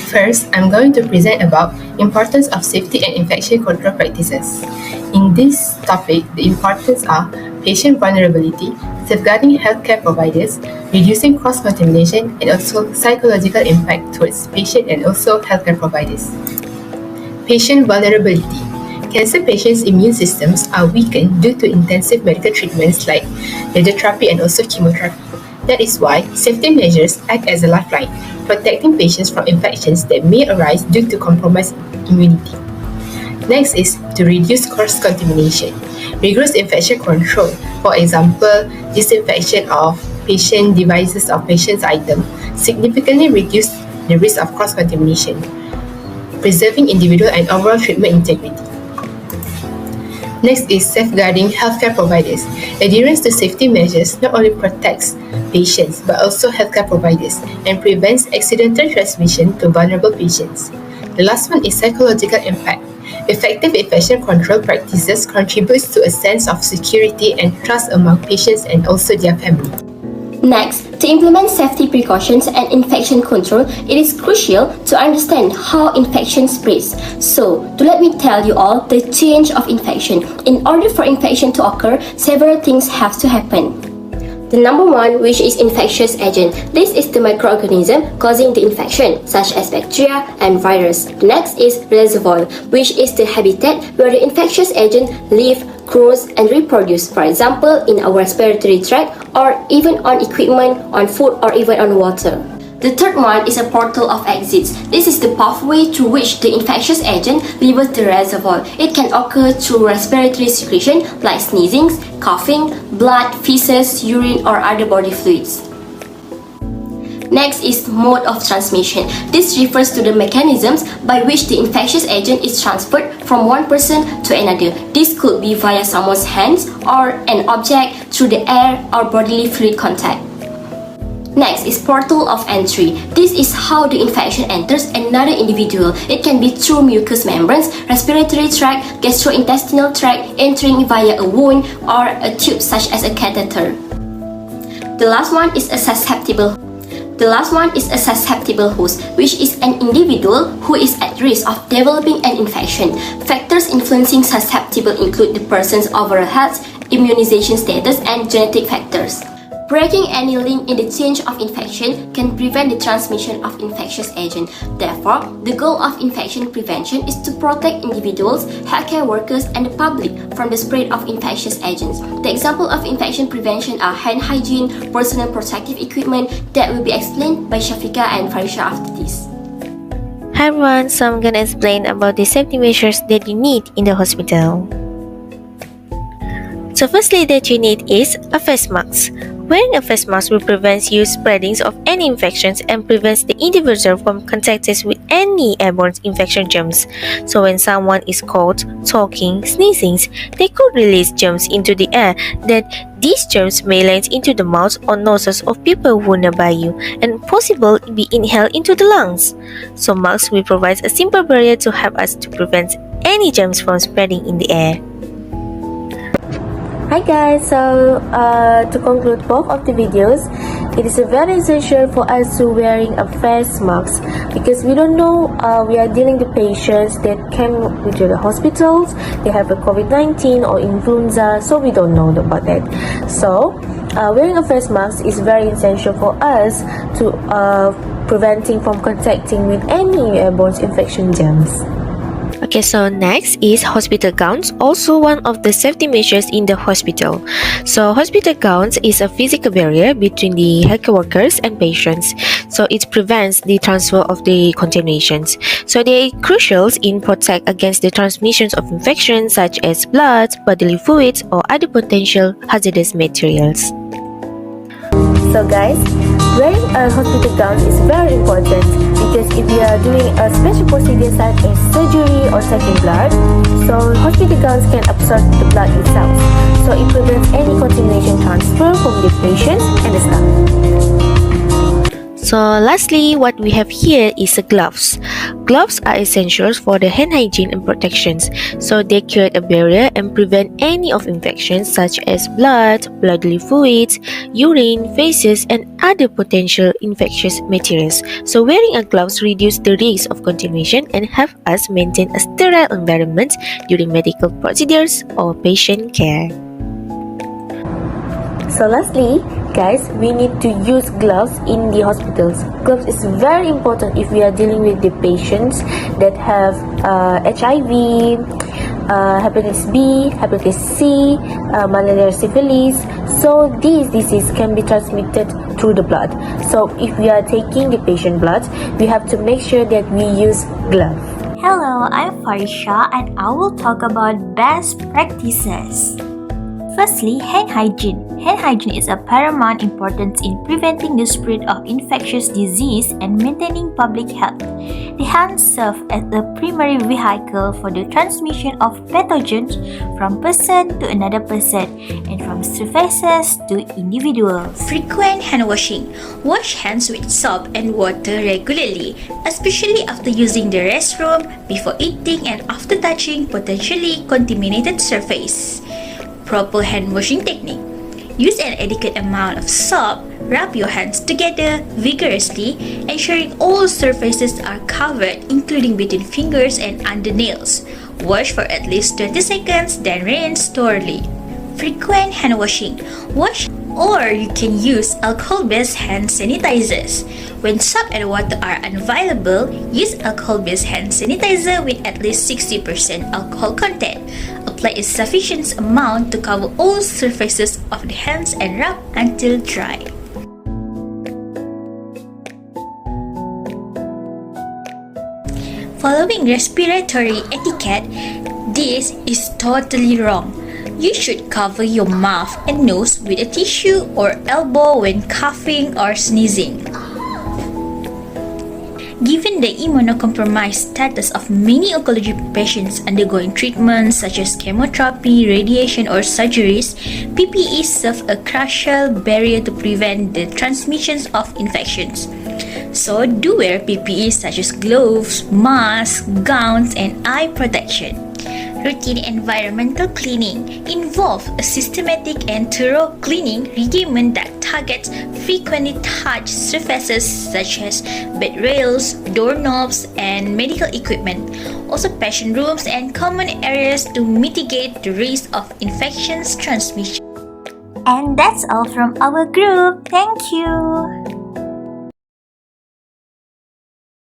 First, I'm going to present about importance of safety and infection control practices. In this topic, the importance are patient vulnerability, safeguarding healthcare providers, reducing cross-contamination, and also psychological impact towards patient and also healthcare providers. Patient vulnerability. Cancer patients' immune systems are weakened due to intensive medical treatments like radiotherapy and also chemotherapy. That is why safety measures act as a lifeline, protecting patients from infections that may arise due to compromised immunity. Next is to reduce cross-contamination. Rigorous infection control, for example, disinfection of patient devices or patient's items, significantly reduce the risk of cross-contamination, preserving individual and overall treatment integrity. Next is safeguarding healthcare providers. Adherence to safety measures not only protects patients but also healthcare providers and prevents accidental transmission to vulnerable patients. The last one is psychological impact. Effective infection control practices contributes to a sense of security and trust among patients and also their family. Next, to implement safety precautions and infection control, it is crucial to understand how infection spreads. So, let me tell you all the change of infection. In order for infection to occur, several things have to happen. The number one, which is infectious agent. This is the microorganism causing the infection, such as bacteria and virus. The next is reservoir, which is the habitat where the infectious agent live, grows, and reproduce. For example, in our respiratory tract, or even on equipment, on food, or even on water. The third one is a portal of exits. This is the pathway through which the infectious agent leaves the reservoir. It can occur through respiratory secretion like sneezing, coughing, blood, feces, urine, or other body fluids. Next is mode of transmission. This refers to the mechanisms by which the infectious agent is transferred from one person to another. This could be via someone's hands or an object through the air or bodily fluid contact. Next is portal of entry. This is how the infection enters another individual. It can be through mucous membranes, respiratory tract, gastrointestinal tract, entering via a wound or a tube such as a catheter. The last one is a susceptible host, which is an individual who is at risk of developing an infection. Factors influencing susceptible include the person's overall health, immunization status, and genetic factors. Breaking any link in the chain of infection can prevent the transmission of infectious agent. Therefore, the goal of infection prevention is to protect individuals, healthcare workers, and the public from the spread of infectious agents. The example of infection prevention are hand hygiene, personal protective equipment that will be explained by Shafika and Farisha after this. Hi everyone, so I'm gonna explain about the safety measures that you need in the hospital. So firstly that you need is a face mask. Wearing a face mask will prevent you spreading of any infections and prevents the individual from contacting with any airborne infection germs. So when someone is caught talking, sneezing, they could release germs into the air. Then these germs may land into the mouth or noses of people who are nearby you and possibly be inhaled into the lungs. So masks will provide a simple barrier to help us to prevent any germs from spreading in the air. Hi guys, so to conclude both of the videos, it is very essential for us to wearing a face mask because we don't know, we are dealing with patients that came into the hospitals, they have a COVID-19 or influenza, so we don't know about that. So wearing a face mask is very essential for us to preventing from contacting with any airborne infection germs. Okay, so next is hospital gowns, also one of the safety measures in the hospital. So hospital gowns is a physical barrier between the healthcare workers and patients. So it prevents the transfer of the contaminations. So they are crucial in protect against the transmissions of infections such as blood, bodily fluids, or other potential hazardous materials. So guys, wearing a hospital gown is very important because if you are doing a special procedure such as surgery or taking blood, so hospital gowns can absorb the blood itself. So it prevents any contamination transfer from the patients and the staff. So lastly, what we have here is gloves. Gloves are essentials for the hand hygiene and protections, so they create a barrier and prevent any of infections such as blood, bodily fluids, urine, feces, and other potential infectious materials. So wearing a gloves reduces the risk of contamination and help us maintain a sterile environment during medical procedures or patient care. So lastly, guys, we need to use gloves in the hospitals. Gloves is very important if we are dealing with the patients that have HIV, hepatitis B, hepatitis C, malaria, syphilis. So these diseases can be transmitted through the blood. So if we are taking the patient blood, we have to make sure that we use gloves. Hello, I'm Farisha and I will talk about best practices. Firstly, hand hygiene. Hand hygiene is of paramount importance in preventing the spread of infectious disease and maintaining public health. The hands serve as a primary vehicle for the transmission of pathogens from person to another person and from surfaces to individuals. Frequent hand washing. Wash hands with soap and water regularly, especially after using the restroom, before eating, and after touching potentially contaminated surface. Proper hand washing technique. Use an adequate amount of soap. Rub your hands together vigorously, ensuring all surfaces are covered, including between fingers and under nails. Wash for at least 20 seconds, then rinse thoroughly. Frequent hand washing. Wash, or you can use alcohol-based hand sanitizers. When soap and water are unavailable, use alcohol-based hand sanitizer with at least 60% alcohol content. Apply a sufficient amount to cover all surfaces of the hands and rub until dry. Following respiratory etiquette, this is totally wrong. You should cover your mouth and nose with a tissue or elbow when coughing or sneezing. Given the immunocompromised status of many oncology patients undergoing treatments such as chemotherapy, radiation, or surgeries, PPE serve a crucial barrier to prevent the transmissions of infections. So do wear PPE such as gloves, masks, gowns, and eye protection. Routine environmental cleaning involves a systematic and thorough cleaning regimen that targets frequently touched surfaces such as bed rails, doorknobs, and medical equipment. Also patient rooms and common areas to mitigate the risk of infections transmission. And that's all from our group. Thank you.